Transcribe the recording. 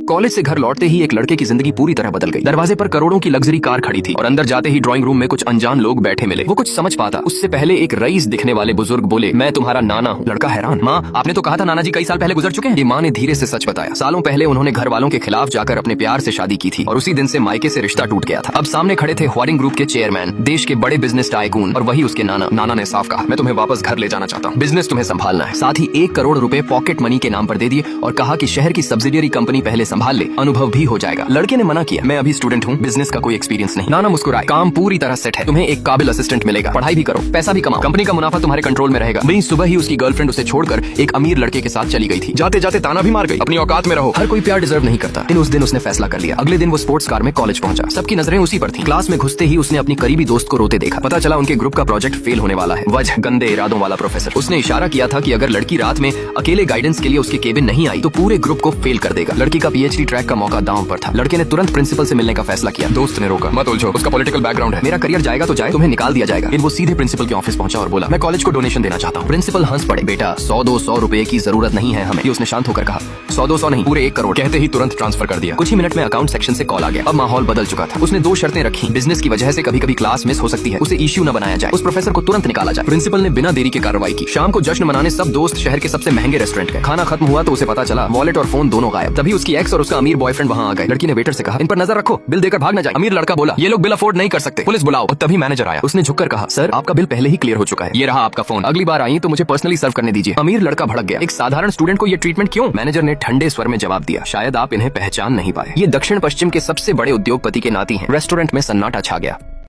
College से घर लौटते ही एक लड़के की जिंदगी पूरी तरह बदल गई। दरवाजे पर करोड़ों की लग्जरी कार खड़ी थी और अंदर जाते ही ड्राइंग रूम में कुछ अनजान लोग बैठे मिले। वो कुछ समझ पाता उससे पहले एक रईस दिखने वाले बुजुर्ग बोले, मैं तुम्हारा नाना हूँ। लड़का हैरान, माँ आपने तो कहा था नाना जी कई साल पहले गुजर चुके हैं। माँ ने धीरे से सच बताया, सालों पहले उन्होंने घर वालों के खिलाफ जाकर अपने प्यार से शादी की थी और उसी दिन से मायके से रिश्ता टूट गया था। अब सामने खड़े थे ह्वारिंग ग्रुप के चेयरमैन, देश के बड़े बिजनेस टाइकून और वही उसके नाना। नाना ने साफ कहा, मैं तुम्हें वापस घर ले जाना चाहता हूँ, बिजनेस तुम्हें संभालना है। साथ ही 1 करोड़ रुपए पॉकेट मनी के नाम पर दे दिए और कहा कि शहर की सब्सिडियरी कंपनी पहले संभाल ले, अनुभव भी हो जाएगा। लड़के ने मना किया, मैं अभी स्टूडेंट हूँ, बिजनेस का कोई एक्सपीरियंस नहीं। नाना मुस्कुराए, काम पूरी तरह सेट है, तुम्हें एक काबिल असिस्टेंट मिलेगा, पढ़ाई भी करो, पैसा भी कमाओ, कंपनी का मुनाफा तुम्हारे कंट्रोल में रहेगा। वहीं सुबह ही उसकी गर्लफ्रेंड उसे छोड़कर एक अमीर लड़के के साथ चली गई थी। जाते जाते ताना भी मार गई, अपनी औकात में रहो। हर कोई प्यार डिजर्व नहीं करता, लेकिन उस दिन उसने फैसला कर लिया। अगले दिन वो स्पोर्ट्स कार में कॉलेज पहुंचा। सबकी नजरें उसी पर थी। क्लास में घुसते ही उसने अपनी करीबी दोस्त को रोते देखा। पता चला उनके ग्रुप का प्रोजेक्ट फेल होने वाला है। वजह गंदे इरादों वाला प्रोफेसर। उसने इशारा किया था कि अगर लड़की रात में अकेले गाइडेंस के लिए उसके केबिन नहीं आई तो पूरे ग्रुप को फेल कर देगा। लड़की का पीएचडी ट्रैक का मौका दांव पर था। लड़के ने तुरंत प्रिंसिपल से मिलने का फैसला किया। दोस्त ने रोका, मत उलझो, उसका पॉलिटिकल बैकग्राउंड है, मेरा करियर जाएगा तो जाए, तुम्हें निकाल दिया जाएगा। वो सीधे प्रिंसिपल के ऑफिस पहुंचा और बोला, मैं कॉलेज को डोनेशन देना चाहता हूँ। प्रिंसिपल हंस पड़े, बेटा 100-200 रुपए की जरूरत नहीं है हमें। उसने शांत होकर कहा, 100-200 नहीं, पूरे 1 करोड़। कहते ही तुरंत ट्रांसफर कर दिया। कुछ ही मिनट में अकाउंट सेक्शन से कॉल आ गया। अब माहौल बदल चुका था। उसने 2 शर्तें रखी, बिजनेस की वजह से कभी कभी क्लास मिस हो सकती है, उसे इश्यू न बनाया जाए, उस प्रोफेसर को तुरंत निकाला जाए। प्रिंसिपल ने बिना देरी के कार्रवाई की। शाम को जश्न मनाने सब दोस्त शहर के सबसे महंगे रेस्टोरेंट गए। खाना खत्म हुआ तो उसे पता चला वॉलेट और फोन दोनों गायब। तभी उसकी एक्स और उसका अमीर बॉयफ्रेंड वहाँ आ गए। लड़की ने वेटर से कहा, इन पर नजर रखो, बिल देकर भाग न जाए। अमीर लड़का बोला, ये लोग बिल अफोर्ड नहीं कर सकते, पुलिस बुलाओ। तभी मैनेजर आया। उसने झुककर कहा, सर आपका बिल पहले ही क्लियर हो चुका है, ये रहा आपका फोन, अगली बार आई तो मुझे पर्सनली सर्व करने दीजिए। अमीर लड़का भड़क गया, एक साधारण स्टूडेंट को ये ट्रीटमेंट क्यों? मैनेजर ने ठंडे स्वर में जवाब दिया, शायद आप इन्हें पहचान नहीं पाए, ये दक्षिण पश्चिम के सबसे बड़े उद्योगपति के नाती हैं। रेस्टोरेंट में सन्नाटा छा गया।